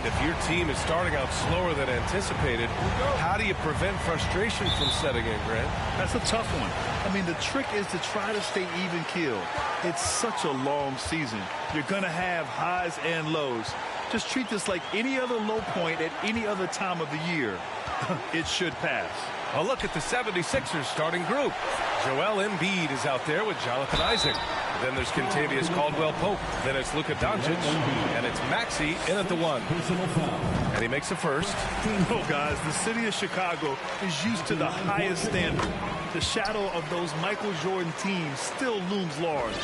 if your team is starting out slower than anticipated, how do you prevent frustration from setting in, Grant? That's a tough one. I mean, the trick is to try to stay even keel. It's such a long season. You're going to have highs and lows. Just treat this like any other low point at any other time of the year. It should pass. A look at the 76ers starting group. Joel Embiid is out there with Jonathan Isaac. Then there's Kentavious Caldwell-Pope. Then it's Luka Doncic. And it's Maxey in at the 1. And he makes the first. No, guys, the city of Chicago is used to the highest standard. The shadow of those Michael Jordan teams still looms large.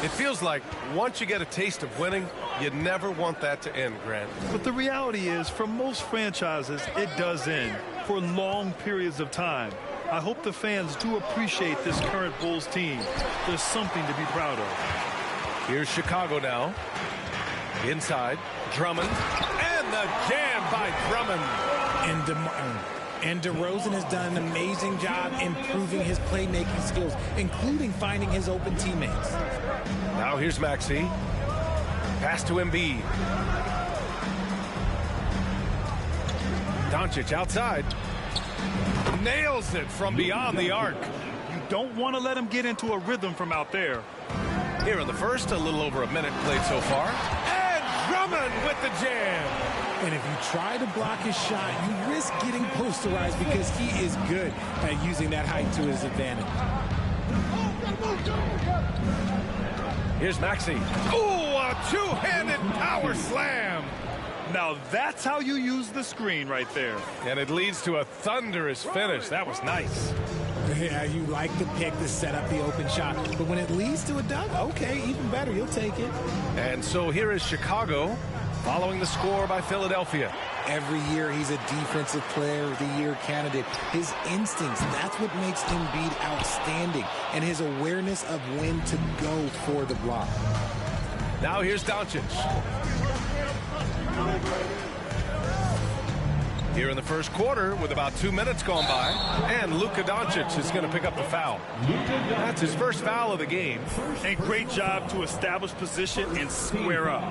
It feels like once you get a taste of winning, you never want that to end, Grant. But the reality is, for most franchises, it does end for long periods of time. I hope the fans do appreciate this current Bulls team. There's something to be proud of. Here's Chicago now. Inside, Drummond. And the jam by Drummond. And DeRozan has done an amazing job improving his playmaking skills, including finding his open teammates. Now here's Maxey. Pass to Embiid. Doncic outside. Nails it from beyond the arc. You don't want to let him get into a rhythm from out there. Here in the first, a little over a minute played so far. And Drummond with the jam. And if you try to block his shot, you risk getting posterized because he is good at using that height to his advantage. Here's Maxey. Ooh, a two-handed power slam. Now that's how you use the screen right there. And it leads to a thunderous finish. That was nice. Yeah, you like the pick to set up the open shot. But when it leads to a dunk, okay, even better. You'll take it. And so here is Chicago following the score by Philadelphia. Every year he's a defensive player of the year candidate. His instincts, that's what makes Embiid outstanding. And his awareness of when to go for the block. Now here's Doncic. Here in the first quarter with about 2 minutes gone by. And Luka Doncic is going to pick up the foul. That's his first foul of the game. And great job to establish position and square up.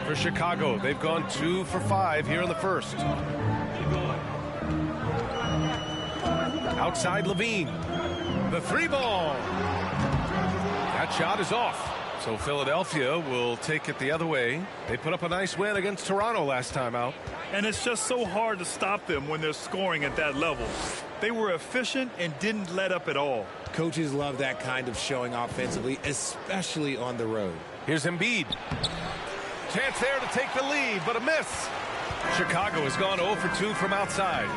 For Chicago, they've gone 2 for 5 here in the first. Outside Levine. The 3-ball. That shot is off. So Philadelphia will take it the other way. They put up a nice win against Toronto last time out. And it's just so hard to stop them when they're scoring at that level. They were efficient and didn't let up at all. Coaches love that kind of showing offensively, especially on the road. Here's Embiid. Chance there to take the lead, but a miss. Chicago has gone 0 for 2 from outside.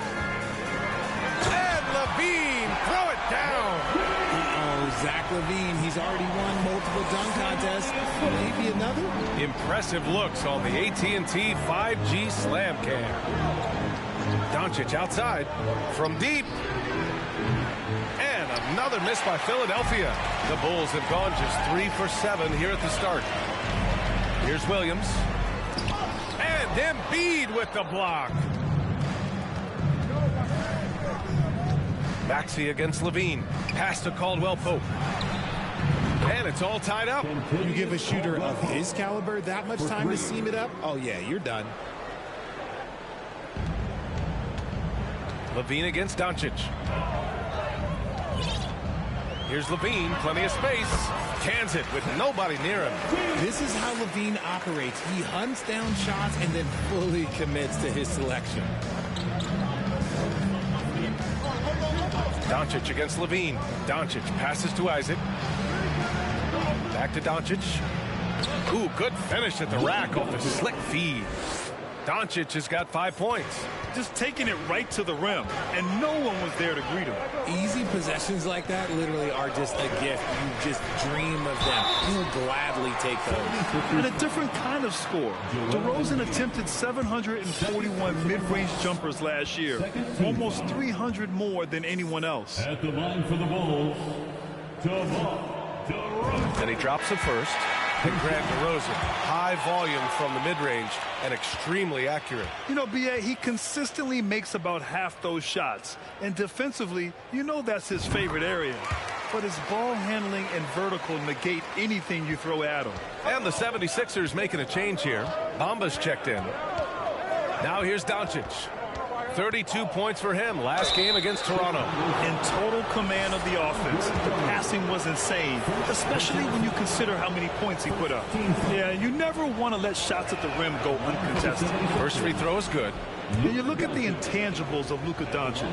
And Levine, throw it down. Zach LaVine, he's already won multiple dunk contests. Maybe another? Impressive looks on the AT&T 5G Slam Cam. Doncic outside from deep. And another miss by Philadelphia. The Bulls have gone just 3 for 7 here at the start. Here's Williams. And Embiid with the block. Maxey against Levine. Pass to Caldwell-Pope. And it's all tied up. You give a shooter of his caliber that much time to seam it up? Oh, yeah, you're done. Levine against Doncic. Here's Levine, plenty of space. Cans it with nobody near him. This is how Levine operates. He hunts down shots and then fully commits to his selection. Doncic against Levine. Doncic passes to Isaac. Back to Doncic. Ooh, good finish at the rack off the slick feed. Doncic has got 5 points. Just taking it right to the rim, and no one was there to greet him. Easy possessions like that literally are just a gift. You just dream of them. You'll gladly take those. And a different kind of score. DeRozan attempted 741 mid-range jumpers last year, almost 300 more than anyone else. At the line for the Bulls, DeRozan. And he drops the first. And Grant DeRozan, high volume from the mid-range and extremely accurate. You know, B.A., he consistently makes about half those shots. And defensively, you know that's his favorite area. but his ball handling and vertical negate anything you throw at him. And the 76ers making a change here. Bamba's checked in. Now here's Doncic. 32 points for him last game against Toronto. In total command of the offense. The passing was insane, especially when you consider how many points he put up. Yeah, you never want to let shots at the rim go uncontested. First free throw is good. And you look at the intangibles of Luka Doncic.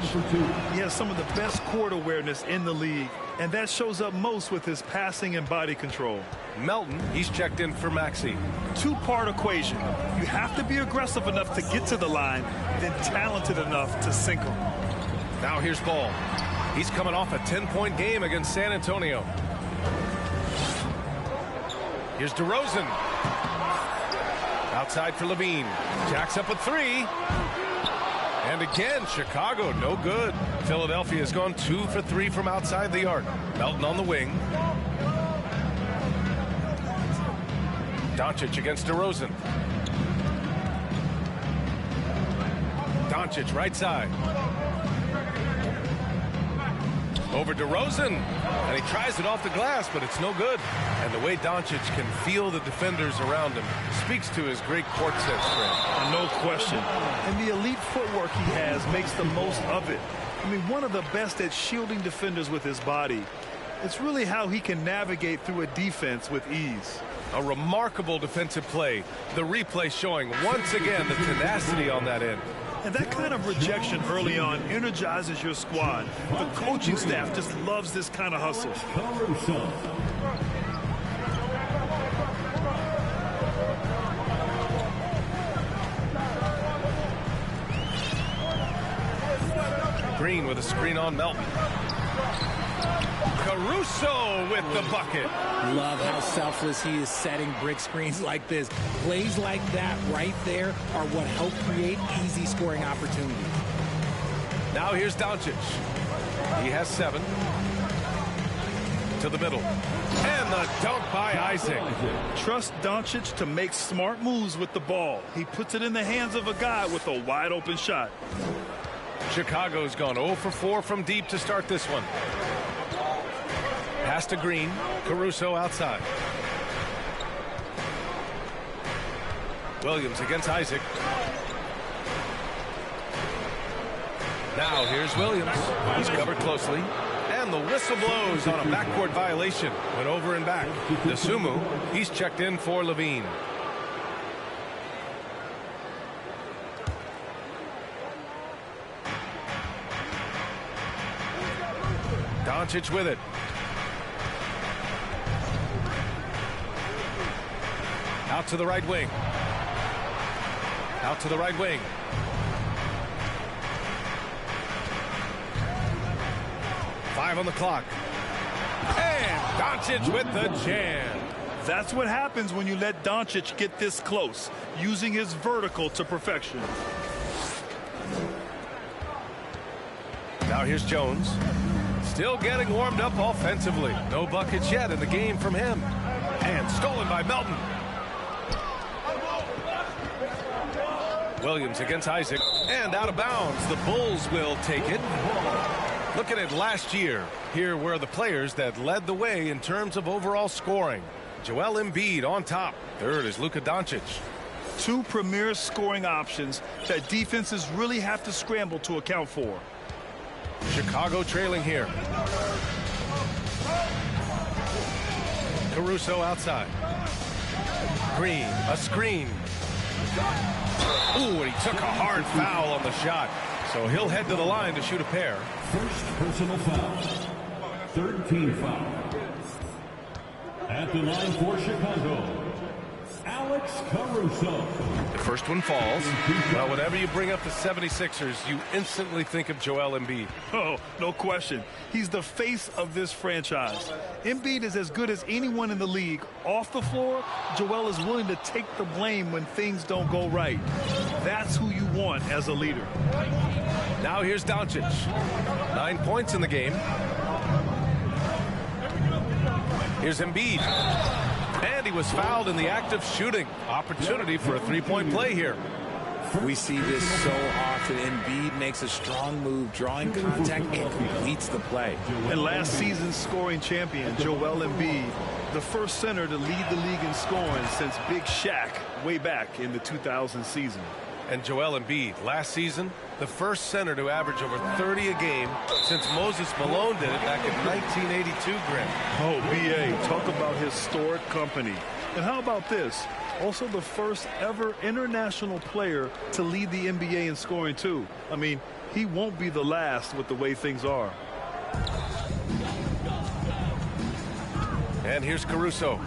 He has some of the best court awareness in the league, and that shows up most with his passing and body control. Melton, he's checked in for Maxey. Two-part equation. You have to be aggressive enough to get to the line, then talented enough to sink them. Now here's Ball. He's coming off a 10-point game against San Antonio. Here's DeRozan. Outside for Levine. Jacks up a three. And again, Chicago, no good. Philadelphia has gone 2 for 3 from outside the arc. Melton on the wing. Doncic against DeRozan. Doncic right side. Over DeRozan, and he tries it off the glass, but it's no good. And the way Doncic can feel the defenders around him speaks to his great court sense. No question. And the elite footwork he has makes the most of it. I mean, one of the best at shielding defenders with his body. It's really how he can navigate through a defense with ease. A remarkable defensive play. The replay showing once again the tenacity on that end. And that kind of rejection early on energizes your squad. The coaching staff just loves this kind of hustle. Green with a screen on Melton. Caruso with the bucket. Love how selfless he is setting brick screens like this. Plays like that right there are what help create easy scoring opportunities. Now here's Doncic. He has 7. To the middle. And the dunk by Isaac. Trust Doncic to make smart moves with the ball. He puts it in the hands of a guy with a wide open shot. Chicago's gone 0 for 4 from deep to start this one. Pass to Green. Caruso outside. Williams against Isaac. Now here's Williams. He's covered closely. And the whistle blows on a backcourt violation. Went over and back. Dosunmu, he's checked in for Levine. Doncic with it. Out to the right wing. Out to the right wing. Five on the clock. And Doncic with the jam. That's what happens when you let Doncic get this close, using his vertical to perfection. Now here's Jones. Still getting warmed up offensively. No buckets yet in the game from him. And stolen by Melton. Williams against Isaac. And out of bounds. The Bulls will take it. Looking at last year, here were the players that led the way in terms of overall scoring. Joel Embiid on top. Third is Luka Doncic. Two premier scoring options that defenses really have to scramble to account for. Chicago trailing here. Caruso outside. Green, a screen. Ooh, and he took a hard foul on the shot. So he'll head to the line to shoot a pair. First personal foul. Third team foul. At the line for Chicago, Alex Caruso. The first one falls. Well, whenever you bring up the 76ers, you instantly think of Joel Embiid. Oh, no question. He's the face of this franchise. Embiid is as good as anyone in the league. Off the floor, Joel is willing to take the blame when things don't go right. That's who you want as a leader. Now here's Doncic. 9 points in the game. Here's Embiid. And he was fouled in the act of shooting. Opportunity for a three-point play here. We see this so often. Embiid makes a strong move, drawing contact, and completes the play. And last season's scoring champion, Joel Embiid, the first center to lead the league in scoring since Big Shaq way back in the 2000 season. And Joel Embiid, last season, the first center to average over 30 a game since Moses Malone did it back in 1982, Grim. Oh, B.A., talk about historic company. And how about this? Also the first ever international player to lead the NBA in scoring, too. I mean, he won't be the last with the way things are. And here's Caruso.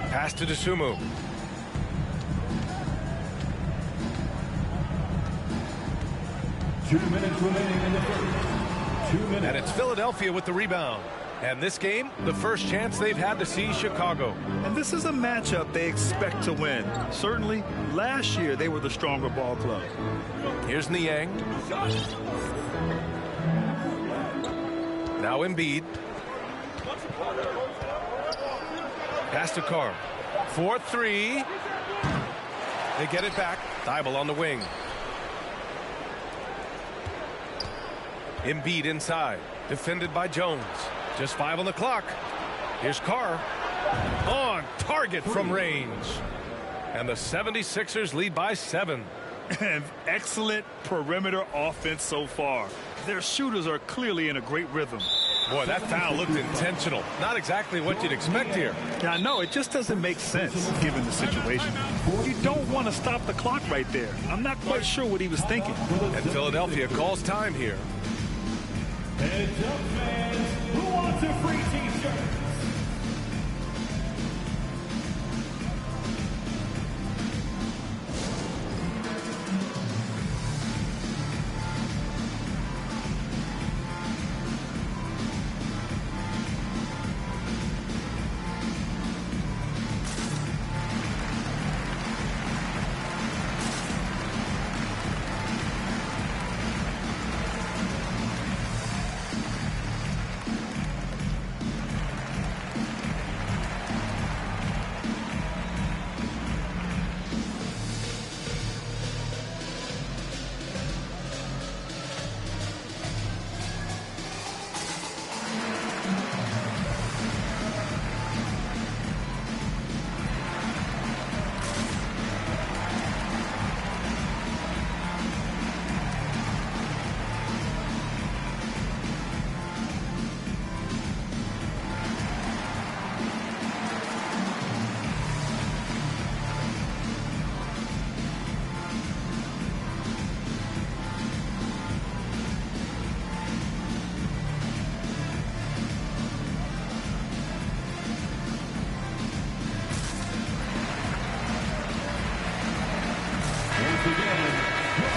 Pass to Dosunmu. Two minutes remaining in the first. 2 minutes. And it's Philadelphia with the rebound. And this game, the first chance they've had to see Chicago. And this is a matchup they expect to win. Certainly, last year they were the stronger ball club. Here's Niang. Now Embiid. Pass to Carr. 4-3. They get it back. Thibault on the wing. Embiid inside. Defended by Jones. Just 5 on the clock. Here's Carr. On target from range. And the 76ers lead by 7. And excellent perimeter offense so far. Their shooters are clearly in a great rhythm. Boy, that foul looked intentional. Not exactly what you'd expect here. Yeah, I know. It just doesn't make sense given the situation. You don't want to stop the clock right there. I'm not quite sure what he was thinking. And Philadelphia calls time here. Heads up, fans. Who wants a free t-shirt?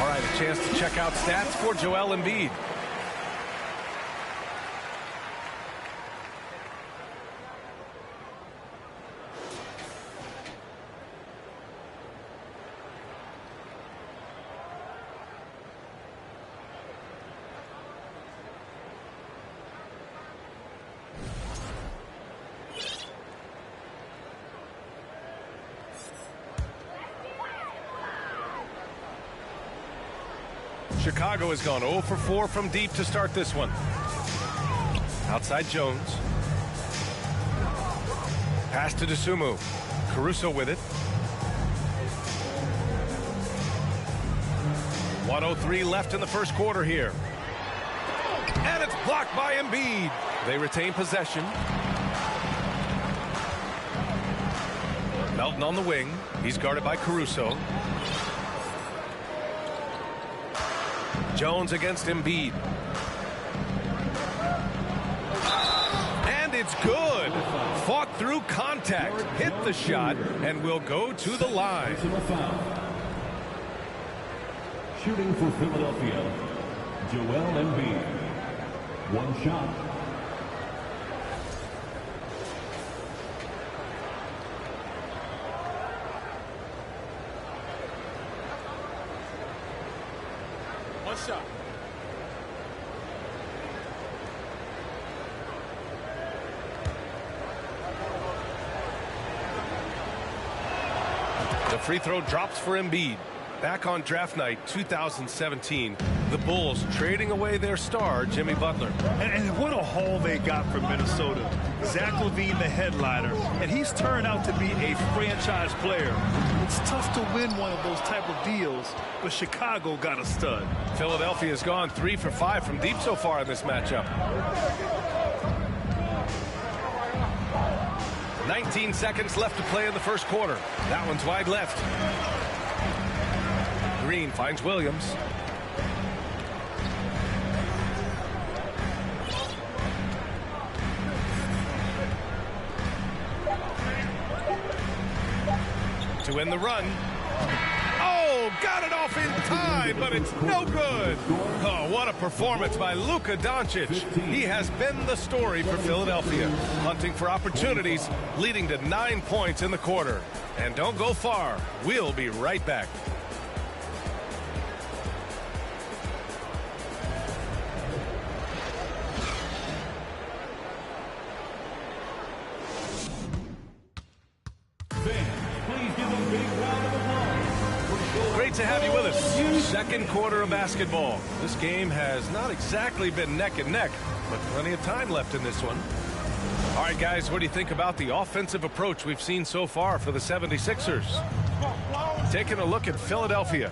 All right, a chance to check out stats for Joel Embiid. Chicago has gone 0 for 4 from deep to start this one. Outside Jones. Pass to Dosunmu. Caruso with it. 1:03 left in the first quarter here. And it's blocked by Embiid. They retain possession. Melton on the wing. He's guarded by Caruso. Jones against Embiid. And it's good. Fought through contact. Hit the shot and will go to the line. Shooting for Philadelphia, Joel Embiid. One shot. One shot. The free throw drops for Embiid. Back on draft night 2017, the Bulls trading away their star, Jimmy Butler. And what a haul they got from Minnesota. Zach LaVine, the headliner, and he's turned out to be a franchise player. It's tough to win one of those type of deals, but Chicago got a stud. Philadelphia's gone 3 for 5 from deep so far in this matchup. 19 seconds left to play in the first quarter. That one's wide left. Green finds Williams. To win the run. Oh, got it off in time, but it's no good. Oh, what a performance by Luka Doncic. He has been the story for Philadelphia, hunting for opportunities, leading to 9 points in the quarter. And don't go far. We'll be right back. Great to have you with us. Second quarter of basketball. This game has not exactly been neck and neck, but plenty of time left in this one. All right, guys, what do you think about the offensive approach we've seen so far for the 76ers? Taking a look at Philadelphia.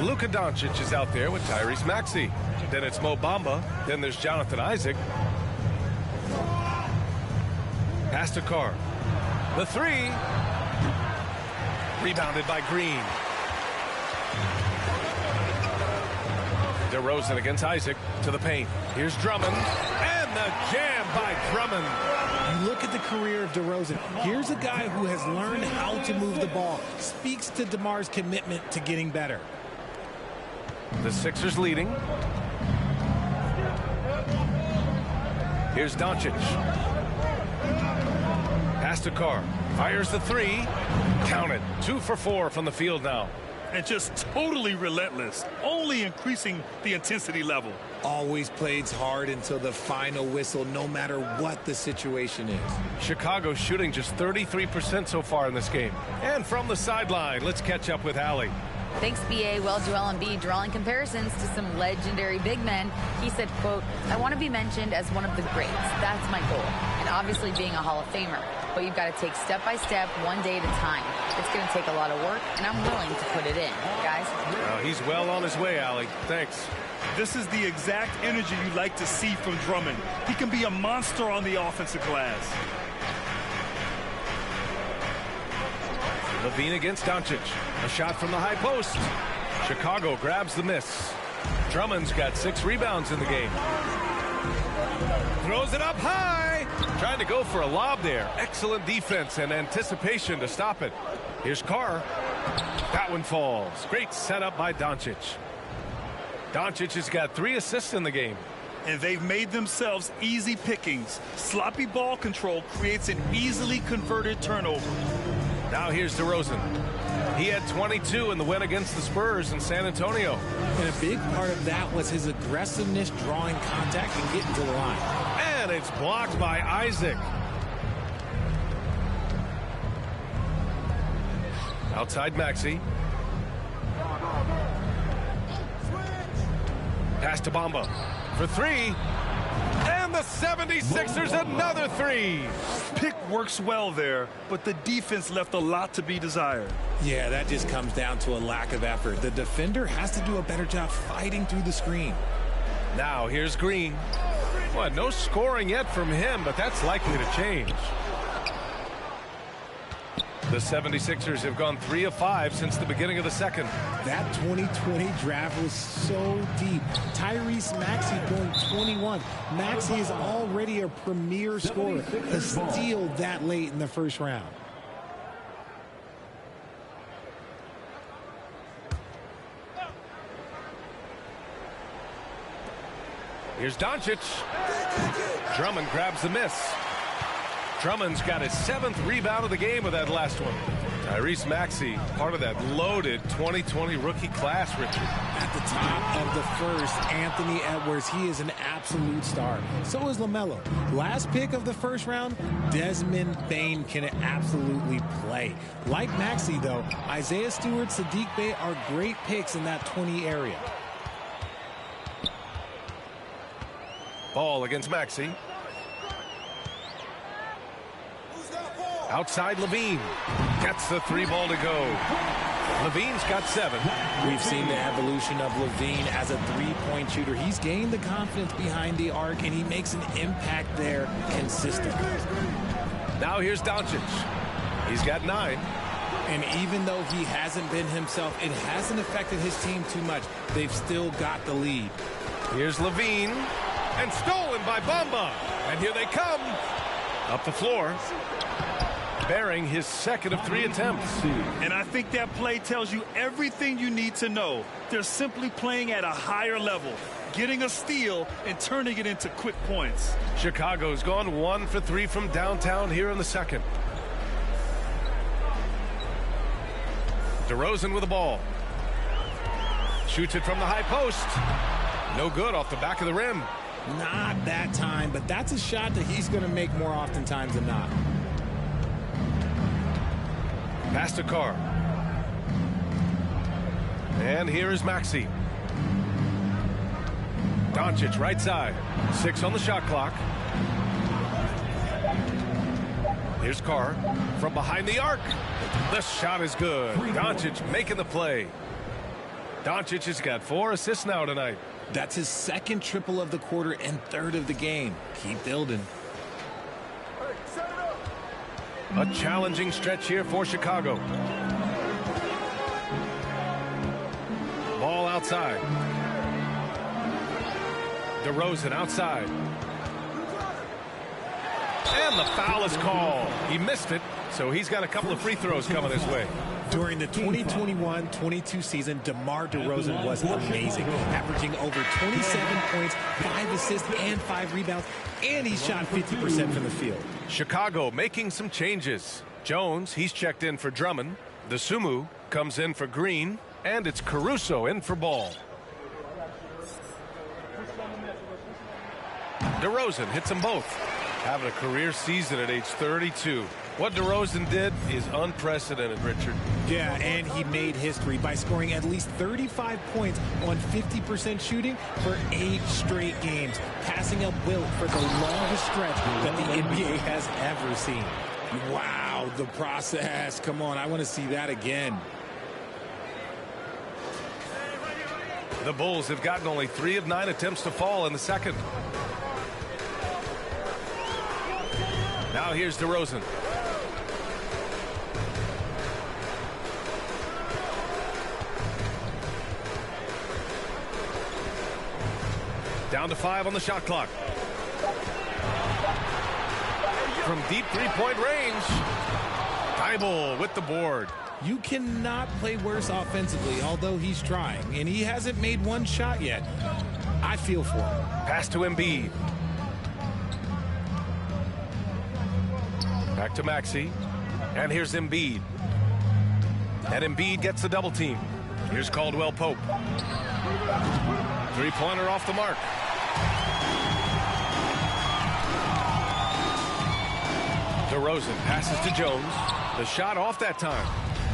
Luka Doncic is out there with Tyrese Maxey. Then it's Mo Bamba. Then there's Jonathan Isaac. Pass to Carr. The three. Rebounded by Green. DeRozan against Isaac to the paint. Here's Drummond. And the jam by Drummond. You look at the career of DeRozan. Here's a guy who has learned how to move the ball. Speaks to DeMar's commitment to getting better. The Sixers leading. Here's Doncic. Pass to Carr. Fires the three. Count it. 2 for 4 from the field now. And just totally relentless, only increasing the intensity level. Always plays hard until the final whistle, no matter what the situation is. Chicago shooting just 33% so far in this game. And from the sideline, let's catch up with Allie. Thanks, B.A. Well, Joel Embiid drawing comparisons to some legendary big men. He said, quote, "I want to be mentioned as one of the greats. That's my goal. And obviously being a Hall of Famer. But you've got to take step by step, one day at a time. It's going to take a lot of work, and I'm willing to put it in." Guys? He's well on his way, Allie. Thanks. This is the exact energy you like to see from Drummond. He can be a monster on the offensive glass. LaVine against Doncic. A shot from the high post. Chicago grabs the miss. Drummond's got 6 rebounds in the game. Throws it up high. Trying to go for a lob there. Excellent defense and anticipation to stop it. Here's Carr. That one falls. Great setup by Doncic. Doncic has got 3 assists in the game. And they've made themselves easy pickings. Sloppy ball control creates an easily converted turnover. Now here's DeRozan. He had 22 in the win against the Spurs in San Antonio. And a big part of that was his aggressiveness, drawing contact and getting to the line. And it's blocked by Isaac. Outside Maxey. Pass to Bamba for 3. And the 76ers another 3. Pick works well there, but the defense left a lot to be desired. Yeah, that just comes down to a lack of effort. The defender has to do a better job fighting through the screen. Now here's Green. Well, no scoring yet from him, but that's likely to change. The 76ers have gone 3 of 5 since the beginning of the second. That 2020 draft was so deep. Tyrese Maxey going 21. Maxey is already a premier scorer. A steal that late in the first round. Here's Doncic. Drummond grabs the miss. Drummond's got his 7th rebound of the game with that last one. Tyrese Maxey, part of that loaded 2020 rookie class, Richard. At the top of the first, Anthony Edwards, he is an absolute star. So is LaMelo. Last pick of the first round, Desmond Bane can absolutely play. Like Maxey, though, Isaiah Stewart, Sadiq Bey are great picks in that 20 area. Ball against Maxey. Outside Levine. Gets the 3 ball to go. Levine's got 7. We've seen the evolution of Levine as a three-point shooter. He's gained the confidence behind the arc, and he makes an impact there consistently. Now here's Doncic. He's got 9. And even though he hasn't been himself, it hasn't affected his team too much. They've still got the lead. Here's Levine. And stolen by Bamba. And here they come. Up the floor. Bearing his second of 3 attempts. And I think that play tells you everything you need to know. They're simply playing at a higher level, getting a steal and turning it into quick points. Chicago's gone 1 for 3 from downtown here in the second. DeRozan with the ball. Shoots it from the high post. No good off the back of the rim. Not that time, but that's a shot that he's going to make more oftentimes than not. Pass to Carr. And here is Maxey. Doncic right side. 6 on the shot clock. Here's Carr from behind the arc. The shot is good. Doncic making the play. Doncic has got 4 assists now tonight. That's his second triple of the quarter and third of the game. Keep building. A challenging stretch here for Chicago. Ball outside. DeRozan outside. And the foul is called. He missed it, so he's got a couple of free throws coming his way. During the 2021-22 season, DeMar DeRozan was amazing, averaging over 27 points, 5 assists, and 5 rebounds, and he shot 50% from the field. Chicago making some changes. Jones, he's checked in for Drummond. The Sumu comes in for Green, and it's Caruso in for Ball. DeRozan hits them both. Having a career season at age 32. What DeRozan did is unprecedented, Richard. Yeah, and he made history by scoring at least 35 points on 50% shooting for 8 straight games, passing up Wilt for the longest stretch that the NBA has ever seen. Wow, the process. Come on, I want to see that again. The Bulls have gotten only 3 of 9 attempts to fall in the second. Now here's DeRozan. Down to 5 on the shot clock. From deep three-point range. Thybulle with the board. You cannot play worse offensively, although he's trying, and he hasn't made one shot yet. I feel for him. Pass to Embiid. Back to Maxey. And here's Embiid. And Embiid gets the double team. Here's Caldwell Pope. Three-pointer off the mark. DeRozan passes to Jones. The shot off that time.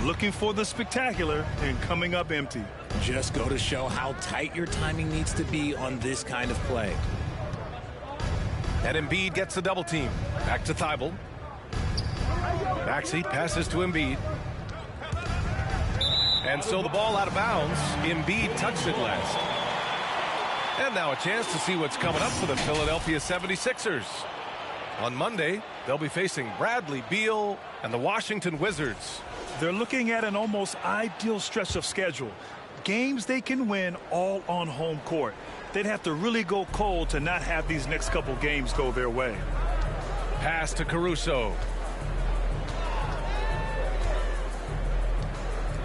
Looking for the spectacular and coming up empty. Just go to show how tight your timing needs to be on this kind of play. And Embiid gets the double team. Back to Thybulle. Maxey passes to Embiid. And so the ball out of bounds. Embiid touched it last. And now a chance to see what's coming up for the Philadelphia 76ers. On Monday, they'll be facing Bradley Beal and the Washington Wizards. They're looking at an almost ideal stretch of schedule. Games they can win all on home court. They'd have to really go cold to not have these next couple games go their way. Pass to Caruso.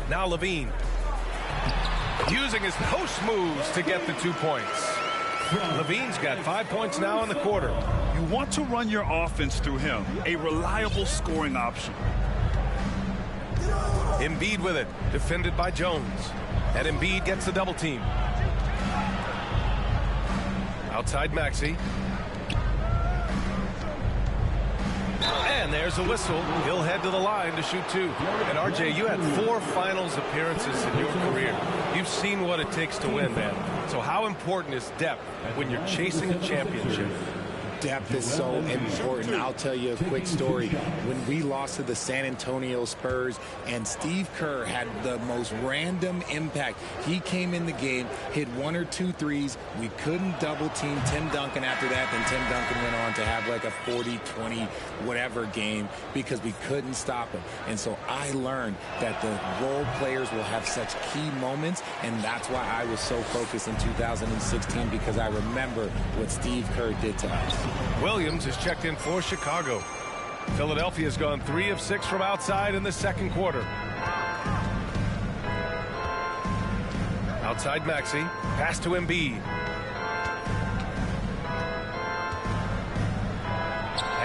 Now Levine. Using his post moves to get the 2 points. Levine's got 5 points now in the quarter. You want to run your offense through him, a reliable scoring option. Embiid with it, defended by Jones. And Embiid gets the double team. Outside Maxey. And there's a whistle. He'll head to the line to shoot 2. And RJ, you had 4 finals appearances in your career. You've seen what it takes to win, man. So how important is depth when you're chasing a championship? Depth is so important. I'll tell you a quick story. When we lost to the San Antonio Spurs and Steve Kerr had the most random impact. He came in the game, hit 1 or 2 threes. We couldn't double team Tim Duncan after that. Then Tim Duncan went on to have like a 40-20 whatever game because we couldn't stop him. And so I learned that the role players will have such key moments, and that's why I was so focused in 2016 because I remember what Steve Kerr did to us. Williams is checked in for Chicago. Philadelphia's gone 3 of 6 from outside in the second quarter. Outside Maxey, pass to Embiid.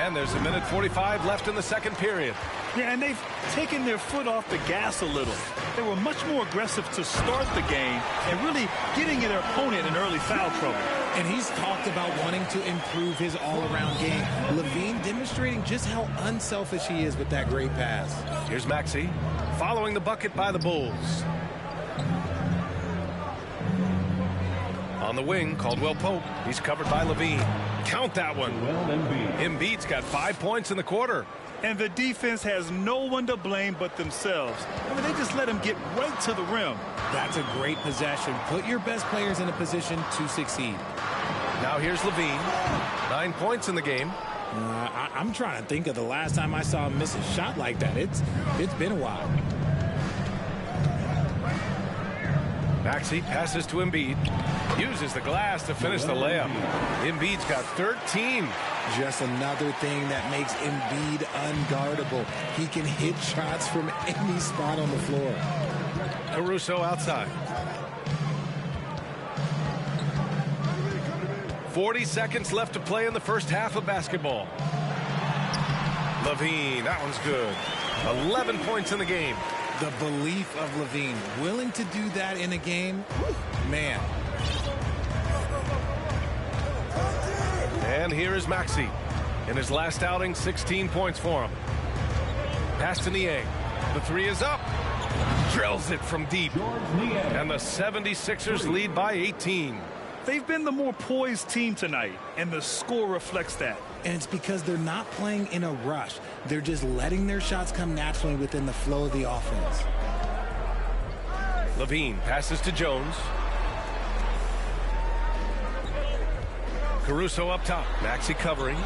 And there's 1:45 left in the second period. Yeah, and they've taken their foot off the gas a little. They were much more aggressive to start the game and really getting their opponent in early foul trouble. And he's talked about wanting to improve his all-around game. Levine demonstrating just how unselfish he is with that great pass. Here's Maxey, following the bucket by the Bulls. On the wing, Caldwell Pope. He's covered by Levine. Count that one. Embiid's got 5 points in the quarter. And the defense has no one to blame but themselves. I mean, they just let him get right to the rim. That's a great possession. Put your best players in a position to succeed. Now here's Levine. 9 points in the game. I'm trying to think of the last time I saw him miss a shot like that. It's been a while. Maxey passes to Embiid. Uses the glass to finish the layup. Embiid's got 13. Just another thing that makes Embiid unguardable. He can hit shots from any spot on the floor. Caruso outside. 40 seconds left to play in the first half of basketball. Levine, that one's good. 11 points in the game. The belief of Levine, willing to do that in a game, man. And here is Maxey. In his last outing, 16 points for him. Pass to Niang. The 3 is up. Drills it from deep. And the 76ers lead by 18. They've been the more poised team tonight, and the score reflects that. And it's because they're not playing in a rush. They're just letting their shots come naturally within the flow of the offense. Levine passes to Jones. Caruso up top. Maxey covering.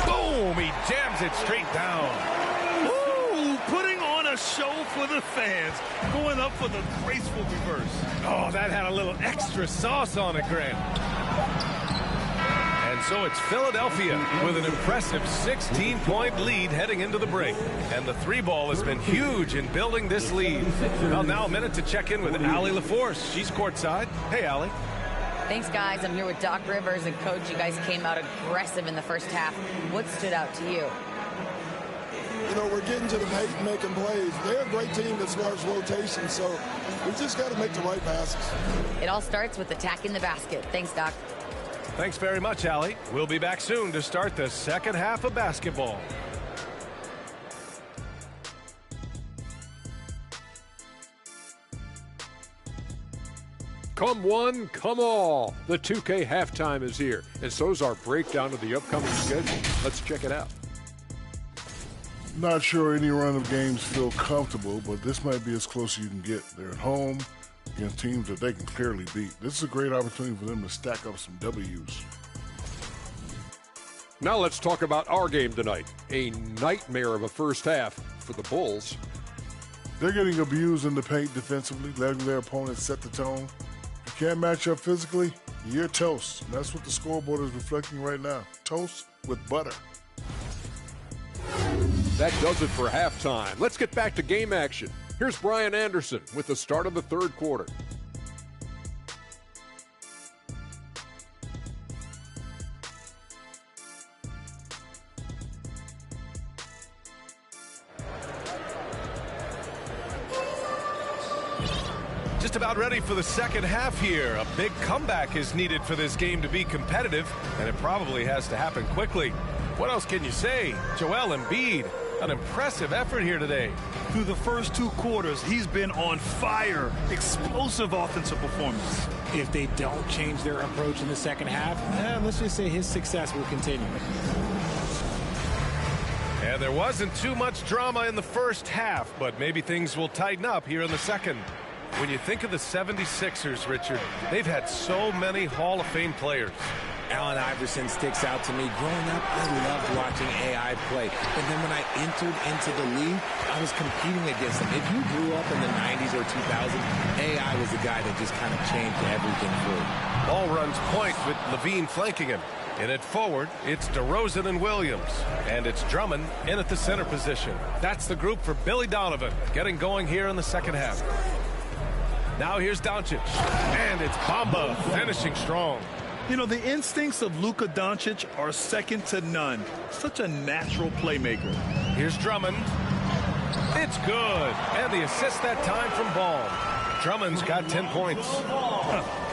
Boom! He jams it straight down. Ooh, putting on a show for the fans. Going up for the graceful reverse. Oh, that had a little extra sauce on it, Grant. And so it's Philadelphia with an impressive 16-point lead heading into the break. And the 3-ball has been huge in building this lead. Well, now a minute to check in with Allie LaForce. She's courtside. Hey, Allie. Thanks, guys. I'm here with Doc Rivers. And, Coach, you guys came out aggressive in the first half. What stood out to you? You know, we're getting to the paint and making plays. They're a great team as far as rotation, so we just got to make the right passes. It all starts with attacking the basket. Thanks, Doc. Thanks very much, Allie. We'll be back soon to start the second half of basketball. Come one, come all. The 2K halftime is here, and so's our breakdown of the upcoming schedule. Let's check it out. Not sure any run of games feel comfortable, but this might be as close as you can get. They're at home against teams that they can clearly beat. This is a great opportunity for them to stack up some W's. Now let's talk about our game tonight. A nightmare of a first half for the Bulls. They're getting abused in the paint defensively, letting their opponents set the tone. If you can't match up physically, you're toast. And that's what the scoreboard is reflecting right now. Toast with butter. That does it for halftime. Let's get back to game action. Here's Brian Anderson with the start of the third quarter. just about ready for the second half here. A big comeback is needed for this game to be competitive, and it probably has to happen quickly. What else can you say? Joel Embiid, an impressive effort here today. Through the first 2 quarters, he's been on fire. Explosive offensive performance. If they don't change their approach in the second half, let's just say his success will continue. And there wasn't too much drama in the first half, but maybe things will tighten up here in the second. When you think of the 76ers, Richard, they've had so many Hall of Fame players. Allen Iverson sticks out to me. Growing up, I loved watching AI play. And then when I entered into the league, I was competing against him. If you grew up in the 90s or 2000s, AI was the guy that just kind of changed everything for you. Ball runs point with Levine flanking him. In it forward, it's DeRozan and Williams. And it's Drummond in at the center position. That's the group for Billy Donovan, getting going here in the second half. Now here's Doncic. And it's Bamba finishing strong. You know, the instincts of Luka Doncic are second to none. Such a natural playmaker. Here's Drummond. It's good. And the assist that time from Ball. Drummond's got 10 points.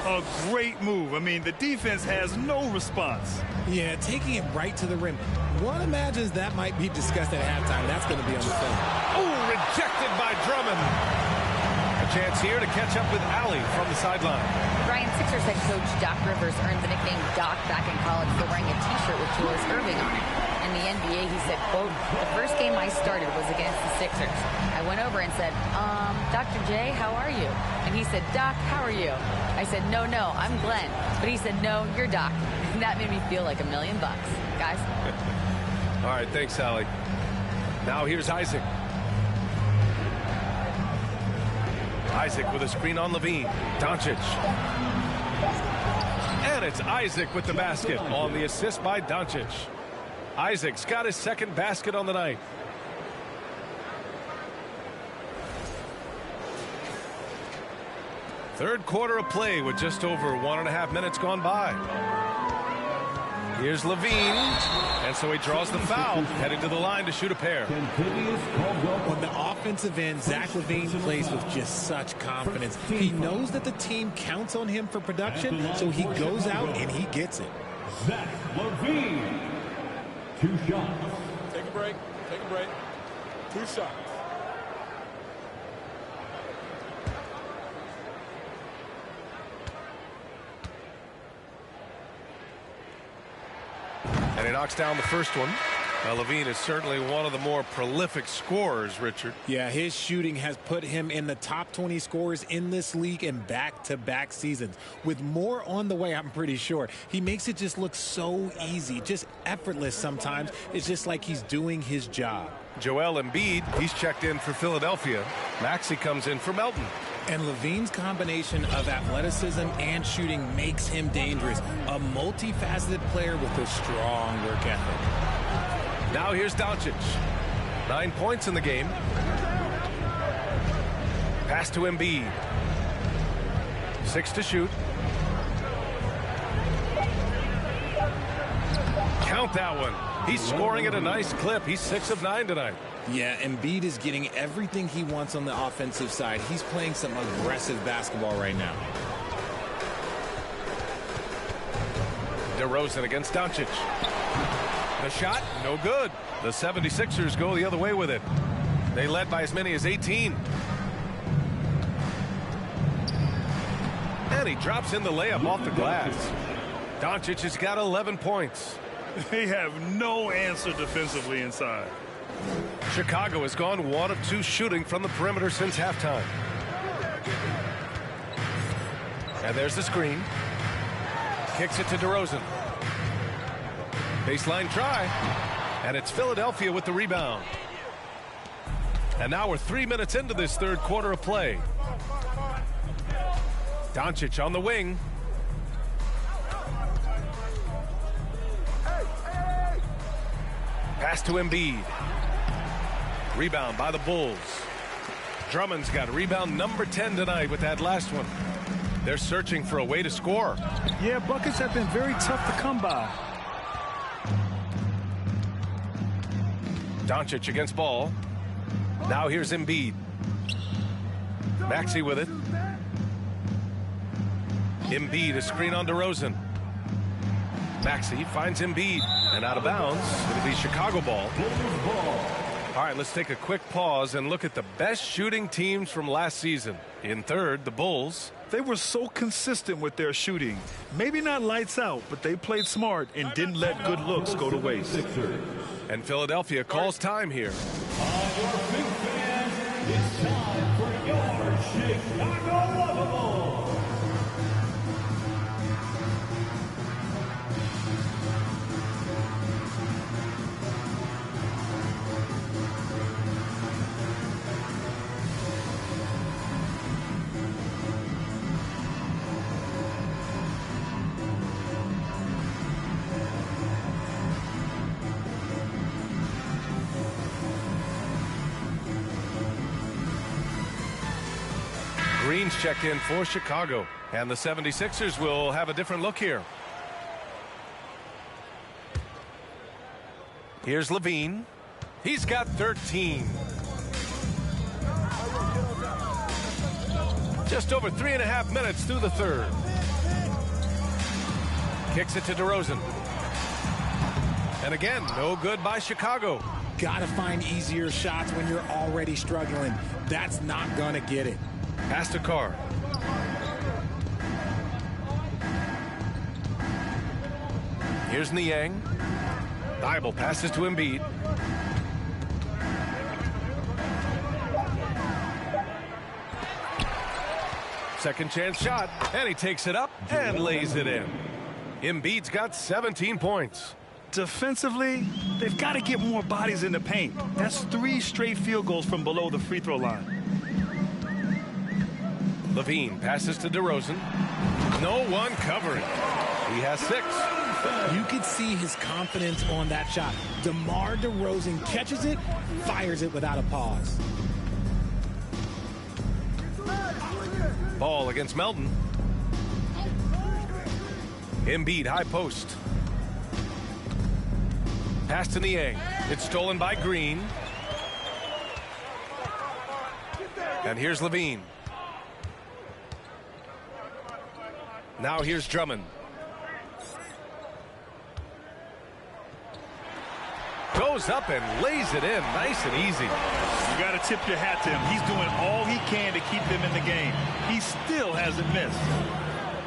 A great move. I mean, the defense has no response. Yeah, taking it right to the rim. One imagines that might be discussed at halftime. That's going to be on the film. Oh, rejected by Drummond. A chance here to catch up with Allie from the sideline. Brian, Sixers head coach Doc Rivers earned the nickname Doc back in college for wearing a T-shirt with Julius Erving on it. In the NBA, he said, quote, "The first game I started was against the Sixers. I went over and said, Dr. J, how are you?" And he said, "Doc, how are you?" I said, no, I'm Glenn." But he said, "No, you're Doc." And that made me feel like $1 million, guys. All right, thanks, Allie. Now here's Isaac. Isaac with a screen on Levine. Doncic. And it's Isaac with the basket on the assist by Doncic. Isaac's got his second basket on the night. Third quarter of play with just over 1.5 minutes gone by. Here's Levine, and so he draws the foul, headed to the line to shoot a pair. On the offensive end, Zach LaVine plays with just such confidence. He knows that the team counts on him for production, so he goes out and he gets it. Zach LaVine. 2 shots. Take a break. 2 shots. And he knocks down the first one. Now, Levine is certainly one of the more prolific scorers, Richard. Yeah, his shooting has put him in the top 20 scorers in this league in back-to-back seasons. With more on the way, I'm pretty sure. He makes it just look so easy, just effortless sometimes. It's just like he's doing his job. Joel Embiid, he's checked in for Philadelphia. Maxey comes in for Melton. And Levine's combination of athleticism and shooting makes him dangerous. A multifaceted player with a strong work ethic. Now here's Doncic. 9 points in the game. Pass to Embiid. 6 to shoot. Count that one. He's scoring at a nice clip. He's 6 of 9 tonight. Yeah, Embiid is getting everything he wants on the offensive side. He's playing some aggressive basketball right now. DeRozan against Doncic. The shot, no good. The 76ers go the other way with it. They led by as many as 18. And he drops in the layup off the glass. Doncic has got 11 points. They have no answer defensively inside. Chicago has gone 1 of 2 shooting from the perimeter since halftime. And there's the screen. Kicks it to DeRozan. Baseline try. And it's Philadelphia with the rebound. And now we're 3 minutes into this third quarter of play. Doncic on the wing. Pass to Embiid. Rebound by the Bulls. Drummond's got rebound number 10 tonight with that last one. They're searching for a way to score. Yeah, buckets have been very tough to come by. Doncic against Ball. Now here's Embiid. Maxey with it. Embiid, a screen on DeRozan. Maxey finds Embiid, and out of bounds. It'll be Chicago ball. All right, let's take a quick pause and look at the best shooting teams from last season. In third, the Bulls. They were so consistent with their shooting. Maybe not lights out, but they played smart and didn't let good looks go to waste. And Philadelphia calls time here. Your big fans, it's time for your Chicago Lovables. Green's checked in for Chicago, and the 76ers will have a different look here. Here's Levine. He's got 13. Just over 3.5 minutes through the third. Kicks it to DeRozan. And again, no good by Chicago. Gotta find easier shots when you're already struggling. That's not gonna get it. Pass to Carr. Here's Niang. Thibault passes to Embiid. Second chance shot, and he takes it up and lays it in. Embiid's got 17 points. Defensively, they've got to get more bodies in the paint. That's 3 straight field goals from below the free throw line. Levine passes to DeRozan. No one covering. He has 6. You could see his confidence on that shot. DeMar DeRozan catches it, fires it without a pause. Ball against Melton. Embiid, high post. Pass to Niang. It's stolen by Green. And here's Levine. Now here's Drummond. Goes up and lays it in nice and easy. You got to tip your hat to him. He's doing all he can to keep them in the game. He still hasn't missed.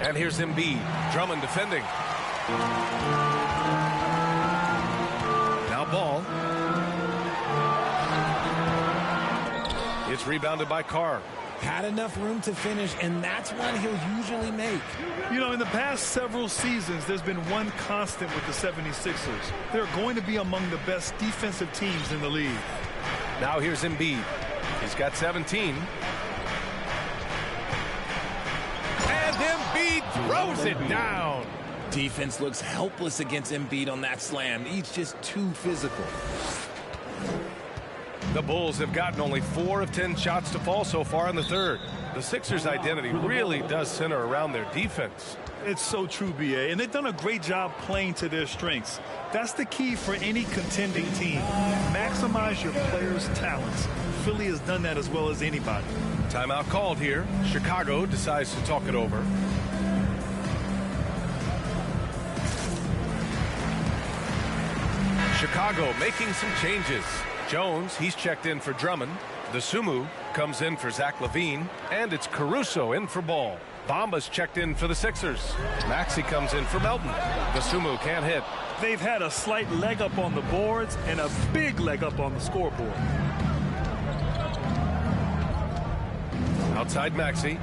And here's Embiid. Drummond defending. Now ball. It's rebounded by Carr. Had enough room to finish, and that's one he'll usually make. You know, in the past several seasons, there's been one constant with the 76ers. They're going to be among the best defensive teams in the league. Now here's Embiid. He's got 17. And Embiid throws it down. Defense looks helpless against Embiid on that slam. He's just too physical. The Bulls have gotten only 4 of 10 shots to fall so far in the third. The Sixers' identity really does center around their defense. It's so true, B.A., and they've done a great job playing to their strengths. That's the key for any contending team. Maximize your players' talents. Philly has done that as well as anybody. Timeout called here. Chicago decides to talk it over. Chicago making some changes. Jones, he's checked in for Drummond. The Sumu comes in for Zach LaVine. And it's Caruso in for Ball. Bamba's checked in for the Sixers. Maxey comes in for Melton. The Sumu can't hit. They've had a slight leg up on the boards and a big leg up on the scoreboard. Outside Maxey.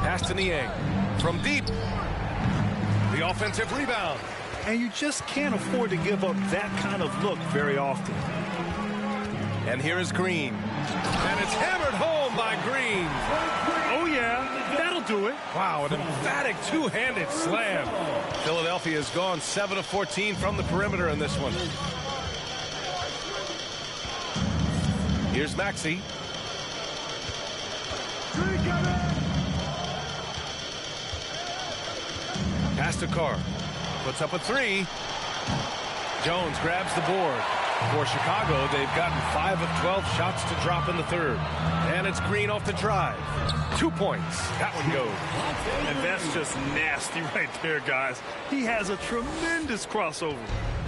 Pass to Niang. From deep. The offensive rebound. And you just can't afford to give up that kind of look very often. And here is Green. And it's hammered home by Green. Oh, yeah, that'll do it. Wow, an emphatic two-handed slam. Philadelphia has gone 7 of 14 from the perimeter in this one. Here's Maxey. Pass to Carr. Puts up a 3. Jones grabs the board. For Chicago, they've gotten 5 of 12 shots to drop in the third. And it's Green off the drive. 2 points. That one goes. And that's just nasty right there, guys. He has a tremendous crossover.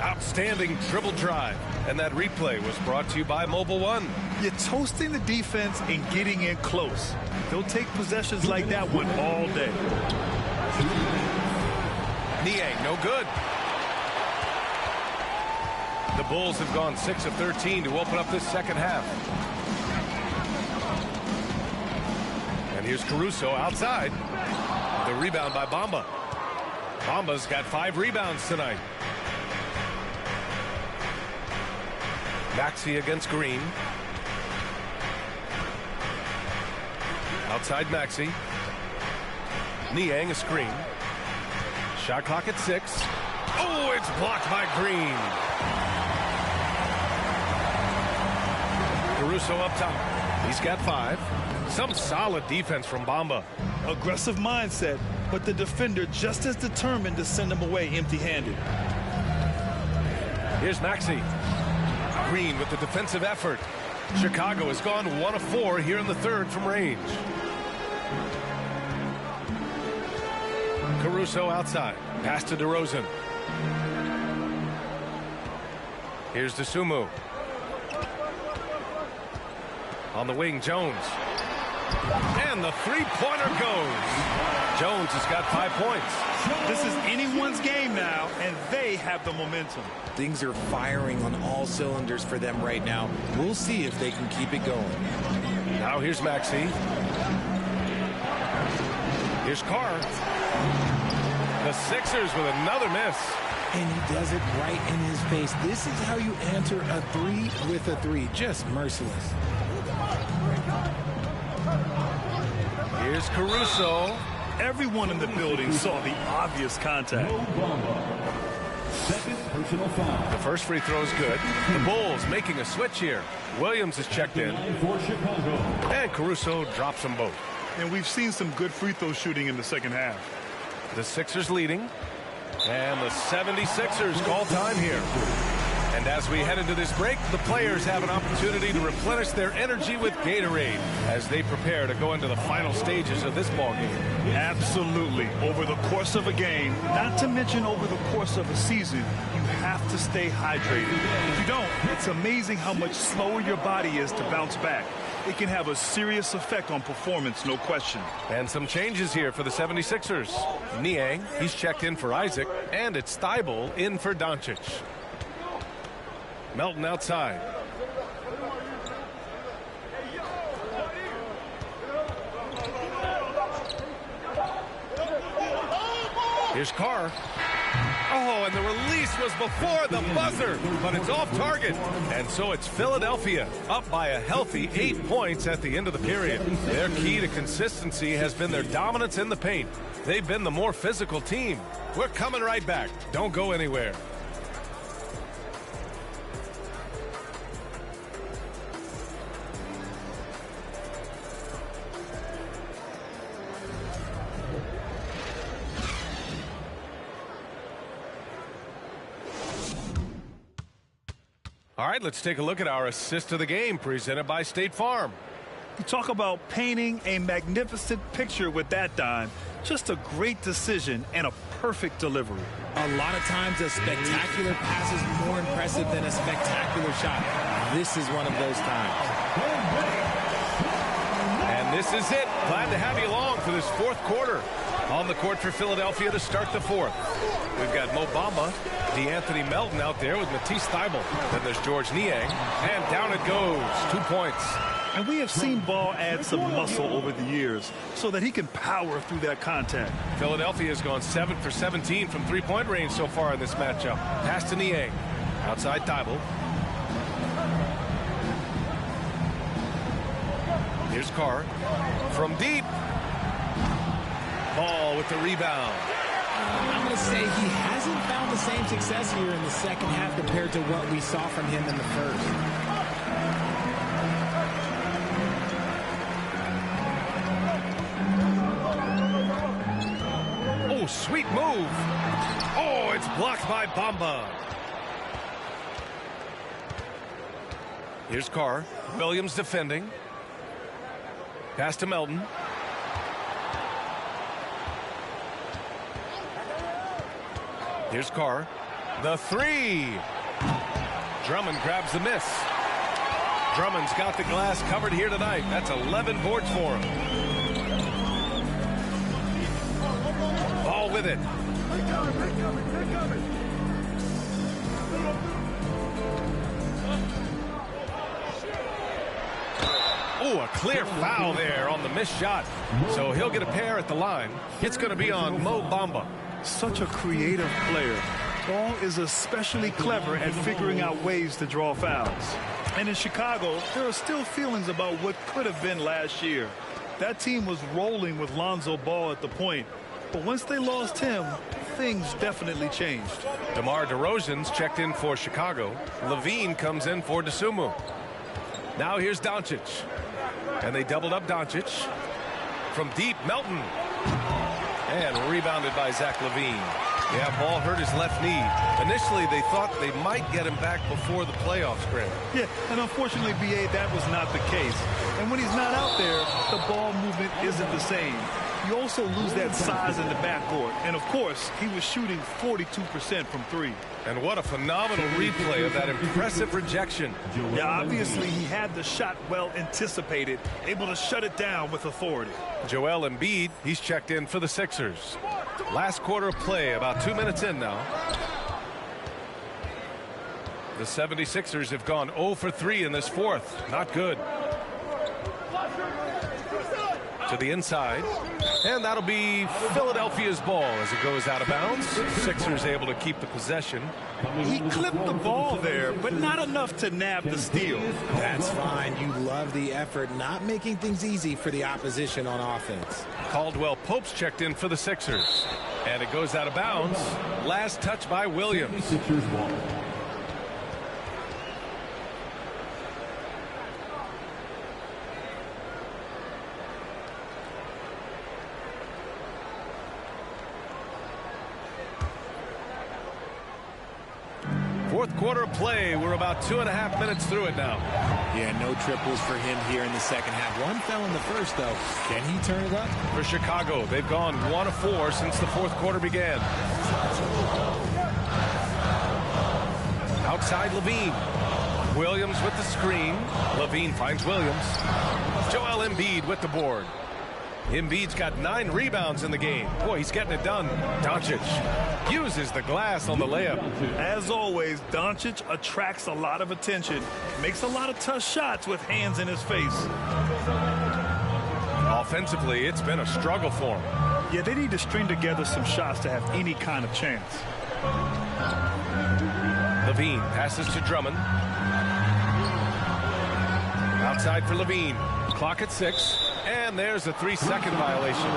Outstanding dribble drive. And that replay was brought to you by Mobile One. You're toasting the defense and getting in close. They'll take possessions like that one all day. Niang, no good. The Bulls have gone 6 of 13 to open up this second half. And here's Caruso outside. The rebound by Bamba. Bamba's got 5 rebounds tonight. Maxey against Green. Outside Maxey. Niang a screen. Shot clock at 6. Oh, it's blocked by Green. Caruso up top. He's got 5. Some solid defense from Bamba. Aggressive mindset, but the defender just as determined to send him away empty-handed. Here's Maxey. Green with the defensive effort. Chicago has gone 1 of 4 here in the third from range. Caruso outside. Pass to DeRozan. Here's DeSumo. On the wing, Jones. And the three-pointer goes. Jones has got 5 points. This is anyone's game now, and they have the momentum. Things are firing on all cylinders for them right now. We'll see if they can keep it going. Now here's Maxey. Here's Carr. The Sixers with another miss. And he does it right in his face. This is how you answer a 3 with a 3. Just merciless. Here's Caruso. Everyone in the building saw the obvious contact. Second personal foul. The first free throw is good. The Bulls making a switch here. Williams is checked in. For Chicago. And Caruso drops them both. And we've seen some good free throw shooting in the second half. The Sixers leading. And the 76ers call time here. And as we head into this break, the players have an opportunity to replenish their energy with Gatorade as they prepare to go into the final stages of this ballgame. Absolutely. Over the course of a game, not to mention over the course of a season, you have to stay hydrated. If you don't, it's amazing how much slower your body is to bounce back. It can have a serious effect on performance, no question. And some changes here for the 76ers. Niang, he's checked in for Isaac, and it's Thibault in for Doncic. Melton outside. Here's Carr. Oh, and the release was before the buzzer, but it's off target. And so it's Philadelphia up by a healthy 8 points at the end of the period. Their key to consistency has been their dominance in the paint. They've been the more physical team. We're coming right back. Don't go anywhere. All right, let's take a look at our assist of the game presented by State Farm. You talk about painting a magnificent picture with that dime. Just a great decision and a perfect delivery. A lot of times a spectacular pass is more impressive than a spectacular shot. This is one of those times. And this is it. Glad to have you along for this fourth quarter. On the court for Philadelphia to start the fourth. We've got Mo Bamba, DeAnthony Melton out there with Matisse Thybulle. Then there's George Niang, and down it goes. 2 points. And we have seen Ball add some muscle over the years so that he can power through that contact. Philadelphia has gone 7 for 17 from three-point range so far in this matchup. Pass to Niang. Outside Thybulle. Here's Carr. From deep. Ball with the rebound. I'm going to say he hasn't found the same success here in the second half compared to what we saw from him in the first. Oh, sweet move. Oh, it's blocked by Bamba. Here's Carr. Williams defending. Pass to Melton. Here's Carr. The three. Drummond grabs the miss. Drummond's got the glass covered here tonight. That's 11 boards for him. Ball with it. Oh, a clear foul there on the missed shot. So he'll get a pair at the line. It's going to be on Mo Bamba. Such a creative player. Ball is especially clever at figuring out ways to draw fouls. And in Chicago, there are still feelings about what could have been last year. That team was rolling with Lonzo Ball at the point. But once they lost him, things definitely changed. DeMar DeRozan's checked in for Chicago. Levine comes in for DeSumo. Now here's Doncic. And they doubled up Doncic. From deep, Melton. And rebounded by Zach LaVine. Yeah, ball hurt his left knee. Initially, they thought they might get him back before the playoff sprint. Yeah, and unfortunately, B.A., that was not the case. And when he's not out there, the ball movement isn't the same. You also lose that size in the backcourt. And, of course, he was shooting 42% from three. And what a phenomenal replay of that impressive rejection. Yeah, obviously, he had the shot well anticipated, able to shut it down with authority. Joel Embiid, he's checked in for the Sixers. Last quarter of play, about 2 minutes in now. The 76ers have gone 0 for 3 in this fourth. Not good. To the inside. And that'll be Philadelphia's ball as it goes out of bounds. Sixers able to keep the possession. He clipped the ball there, but not enough to nab the steal. That's fine. You love the effort, not making things easy for the opposition on offense. Caldwell Pope's checked in for the Sixers. And it goes out of bounds. Last touch by Williams. Sixers ball. Fourth quarter of play. We're about 2.5 minutes through it now. Yeah, no triples for him here in the second half. One fell in the first, though. Can he turn it up? For Chicago, they've gone 1 of 4 since the fourth quarter began. Outside Levine. Williams with the screen. Levine finds Williams. Joel Embiid with the board. Embiid's got 9 rebounds in the game. Boy, he's getting it done. Doncic uses the glass on the layup. As always, Doncic attracts a lot of attention, makes a lot of tough shots with hands in his face. Offensively, it's been a struggle for him. Yeah, they need to string together some shots to have any kind of chance. Levine passes to Drummond. Outside for Levine. Clock at 6. And there's a 3-second violation.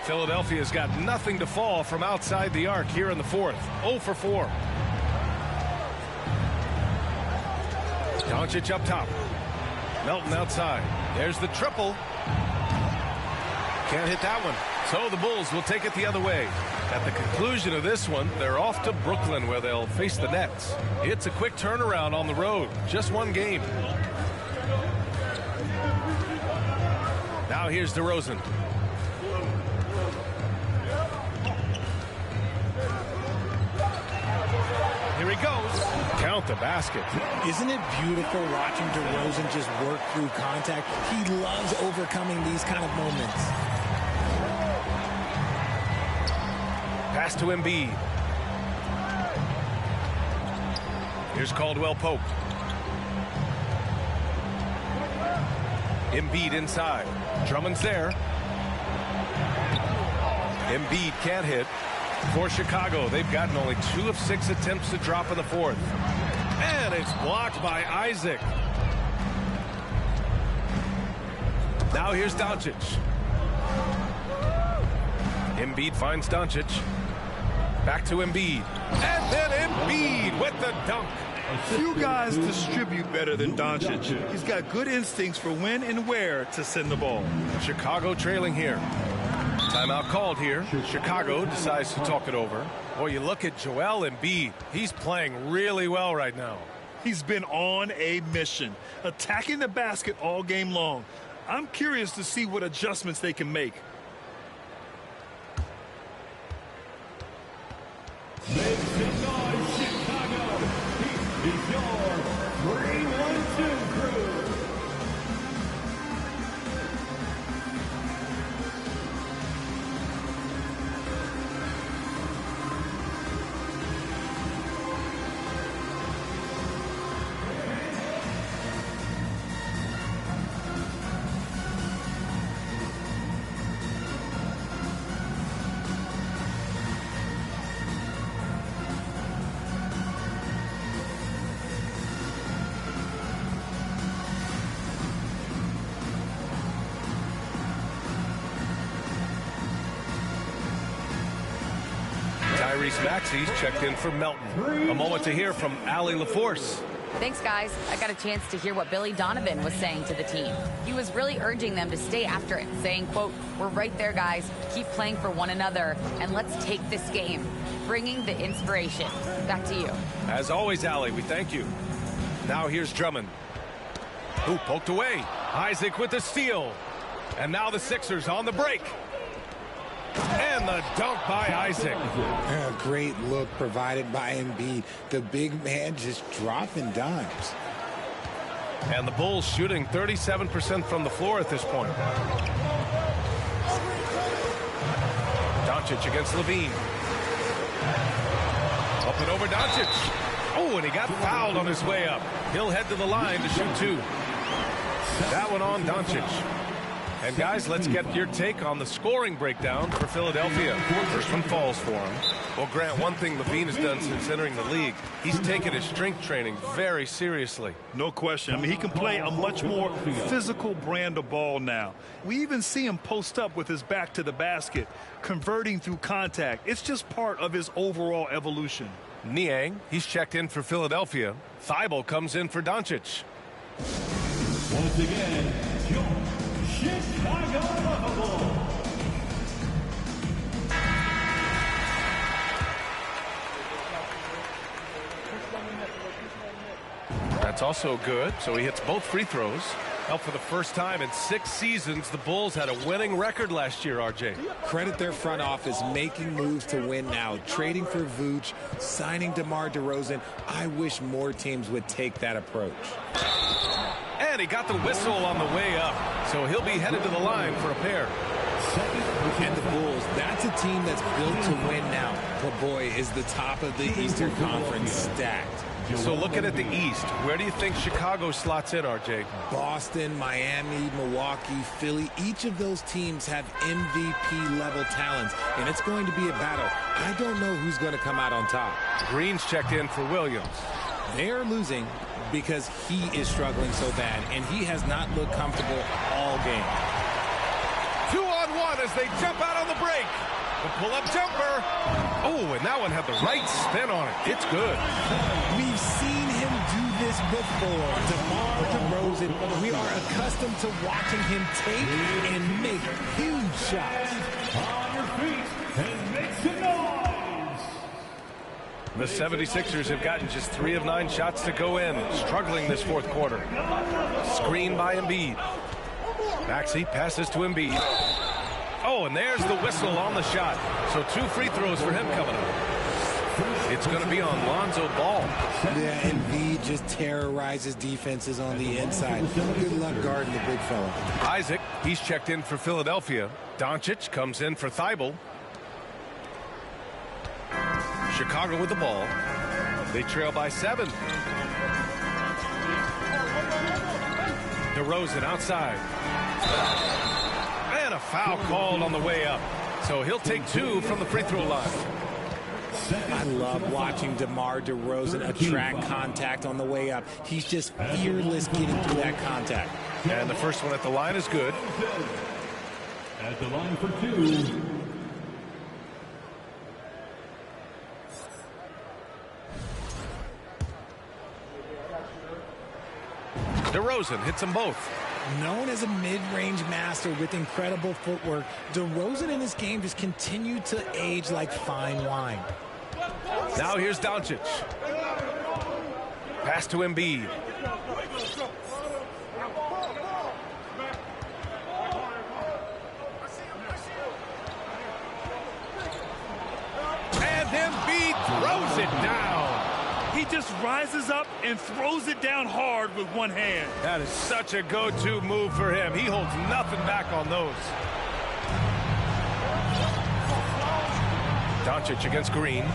Philadelphia's got nothing to fall from outside the arc here in the fourth. 0 for 4. Doncic up top. Melton outside. There's the triple. Can't hit that one. So the Bulls will take it the other way. At the conclusion of this one, they're off to Brooklyn where they'll face the Nets. It's a quick turnaround on the road. Just one game. Now here's DeRozan. Here he goes. Count the basket. Isn't it beautiful watching DeRozan just work through contact? He loves overcoming these kind of moments. Pass to Embiid. Here's Caldwell Pope. Embiid inside. Drummond's there. Embiid can't hit. For Chicago, they've gotten only 2 of 6 attempts to drop in the fourth. And it's blocked by Isaac. Now here's Doncic. Embiid finds Doncic. Back to Embiid. And then Embiid with the dunk. Few guys distribute better than Doncic. He's got good instincts for when and where to send the ball. Chicago trailing here. Timeout called here. Chicago decides to talk it over. Boy, you look at Joel Embiid. He's playing really well right now. He's been on a mission, attacking the basket all game long. I'm curious to see what adjustments they can make. Make some noise, Chicago. This is your 3-1-2 crew. Maxey's checked in for Melton. A moment to hear from Allie LaForce. Thanks, guys. I got a chance to hear what Billy Donovan was saying to the team. He was really urging them to stay after it, saying, quote, "We're right there, guys. Keep playing for one another, and let's take this game." Bringing the inspiration. Back to you. As always, Allie, we thank you. Now here's Drummond. Who poked away. Isaac with the steal. And now the Sixers on the break. And the dunk by Isaac. A great look provided by Embiid. The big man just dropping dimes. And the Bulls shooting 37% from the floor at this point. Doncic against Levine. Up and over Doncic. Oh, and he got fouled on his way up. He'll head to the line to shoot two. That one on Doncic. And guys, let's get your take on the scoring breakdown for Philadelphia. First one falls for him. Well, Grant, one thing Levine has done since entering the league, he's taken his strength training very seriously. No question. I mean, he can play a much more physical brand of ball now. We even see him post up with his back to the basket, converting through contact. It's just part of his overall evolution. Niang, he's checked in for Philadelphia. Thibault comes in for Doncic. Once again, Chicago Lovable. That's also good, so he hits both free throws. Now, for the first time in 6 seasons, the Bulls had a winning record last year, RJ. Credit their front office making moves to win now. Trading for Vooch, signing DeMar DeRozan. I wish more teams would take that approach. And he got the whistle on the way up, so he'll be headed to the line for a pair. And the Bulls, that's a team that's built to win now. But boy, is the top of the Eastern Conference stacked. So looking at the East, where do you think Chicago slots in, RJ? Boston, Miami, Milwaukee, Philly, each of those teams have MVP-level talents, and it's going to be a battle. I don't know who's going to come out on top. Green's checked in for Williams. They are losing because he is struggling so bad, and he has not looked comfortable all game. 2-on-1 as they jump out on the break. The pull-up jumper. Oh, and that one had the right spin on it. It's good. We've seen him do this before. DeMar DeRozan, we are accustomed to watching him take and make huge shots. On your feet and make some noise. The 76ers have gotten just 3 of 9 shots to go in, struggling this fourth quarter. Screen by Embiid. Maxey passes to Embiid. Oh, and there's the whistle on the shot. So 2 free throws for him coming up. It's going to be on Lonzo Ball. Yeah, Embiid just terrorizes defenses on the inside. Good luck guarding the big fella. Isaac, he's checked in for Philadelphia. Doncic comes in for Thibault. Chicago with the ball. They trail by 7. DeRozan outside. And a foul called on the way up. So he'll take 2 from the free throw line. I love watching DeMar DeRozan attract contact on the way up. He's just fearless getting through that contact. And the first one at the line is good. At the line for 2. DeRozan hits them both. Known as a mid-range master with incredible footwork, DeRozan in this game just continued to age like fine wine. Now here's Doncic. Pass to Embiid. And Embiid throws it down. He just rises up and throws it down hard with one hand. That is such a go-to move for him. He holds nothing back on those. Doncic against Green.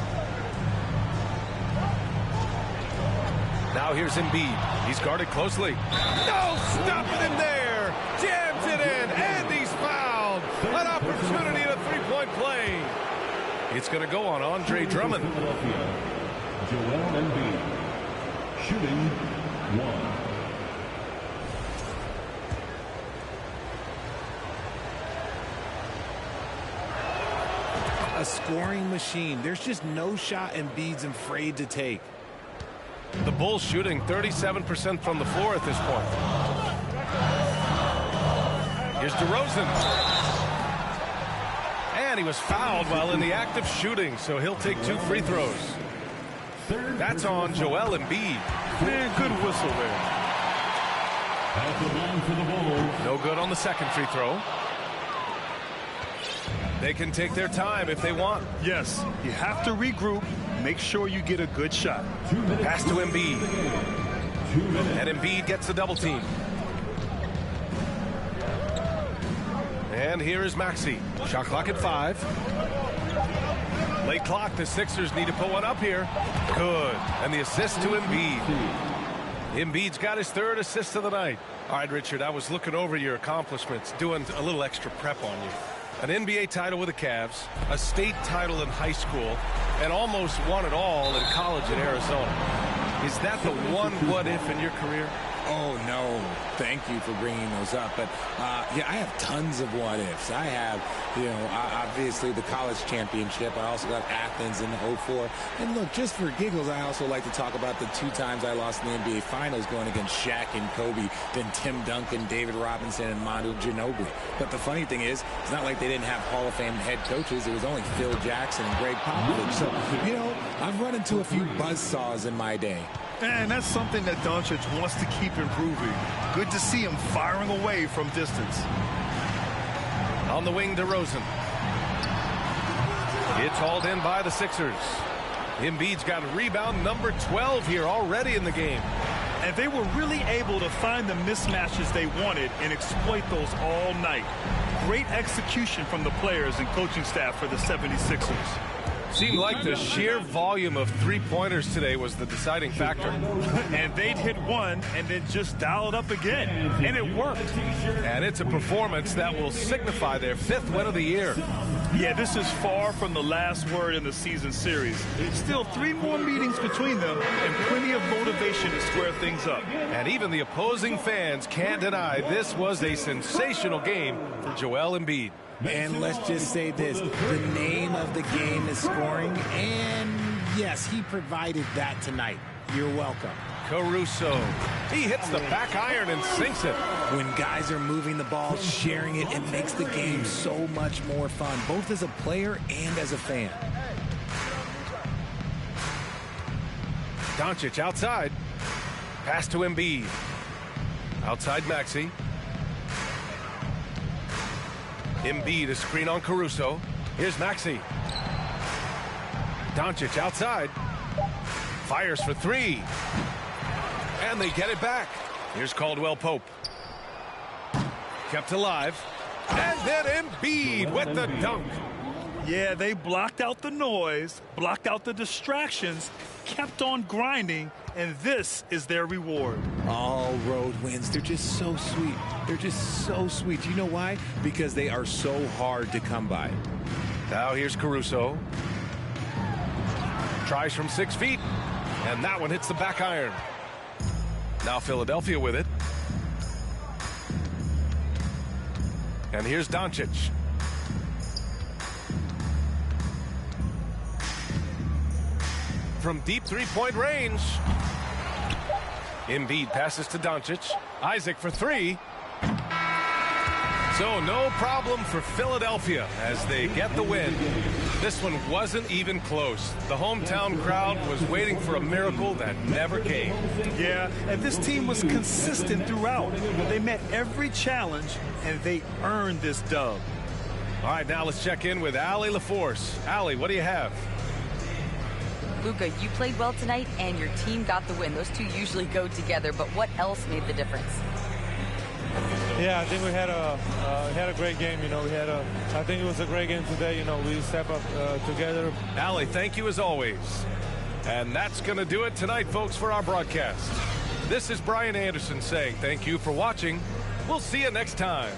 Now here's Embiid. He's guarded closely. No stopping him there. Jams it in, and he's fouled. An opportunity at a three-point play. It's going to go on Andre Drummond. Joel Embiid, shooting 1. A scoring machine. There's just no shot Embiid's afraid to take. The Bulls shooting 37% from the floor at this point. Here's DeRozan. And he was fouled while in the act of shooting, so he'll take 2 free throws. That's on Joel Embiid. Man, good whistle there. At the line for the Bulls. No good on the second free throw. They can take their time if they want. Yes, you have to regroup. Make sure you get a good shot. Pass to Embiid. And Embiid gets the double team. And here is Maxey. Shot clock at 5. Late clock. The Sixers need to put one up here. Good. And the assist to Embiid. Embiid's got his 3rd assist of the night. All right, Richard, I was looking over your accomplishments, doing a little extra prep on you. An NBA title with the Cavs, a state title in high school, and almost won it all in college in Arizona. Is that the one what-if in your career? Oh, no. Thank you for bringing those up. But, yeah, I have tons of what-ifs. I have, obviously the college championship. I also got Athens in 04. And, look, just for giggles, I also like to talk about the 2 times I lost in the NBA Finals going against Shaq and Kobe, then Tim Duncan, David Robinson, and Manu Ginobili. But the funny thing is, it's not like they didn't have Hall of Fame head coaches. It was only Phil Jackson and Greg Popovich. So, I've run into a few buzzsaws in my day. And that's something that Doncic wants to keep improving. Good to see him firing away from distance. On the wing, DeRozan. It's hauled in by the Sixers. Embiid's got rebound number 12 here already in the game. And they were really able to find the mismatches they wanted and exploit those all night. Great execution from the players and coaching staff for the 76ers. Seemed like the sheer volume of three-pointers today was the deciding factor. And they'd hit one and then just dial it up again. And it worked. And it's a performance that will signify their 5th win of the year. Yeah, this is far from the last word in the season series. Still 3 more meetings between them and plenty of motivation to square things up. And even the opposing fans can't deny this was a sensational game for Joel Embiid. And let's just say this, the name of the game is scoring, and yes, he provided that tonight. You're welcome. Caruso, he hits the back iron and sinks it. When guys are moving the ball, sharing it, it makes the game so much more fun, both as a player and as a fan. Doncic outside. Pass to Embiid. Outside Maxey. Embiid, a screen on Caruso. Here's Maxey. Doncic outside. Fires for 3. And they get it back. Here's Caldwell Pope. Kept alive. And then Embiid with the dunk. Yeah, they blocked out the noise, blocked out the distractions, kept on grinding, and this is their reward. All road wins. They're just so sweet. They're just so sweet. Do you know why? Because they are so hard to come by. Now here's Caruso. Tries from 6 feet. And that one hits the back iron. Now Philadelphia with it. And here's Doncic. From deep 3-point range. Embiid passes to Doncic. Isaac for three. So no problem for Philadelphia as they get the win. This one wasn't even close. The hometown crowd was waiting for a miracle that never came. Yeah, and this team was consistent throughout. They met every challenge, and they earned this dub. All right, now let's check in with Allie LaForce. Allie, what do you have? Luka, you played well tonight, and your team got the win. Those two usually go together, but what else made the difference? Yeah, I think we had a great game. You know, I think it was a great game today. You know, we step up together. Allie, thank you as always. And that's going to do it tonight, folks, for our broadcast. This is Brian Anderson saying thank you for watching. We'll see you next time.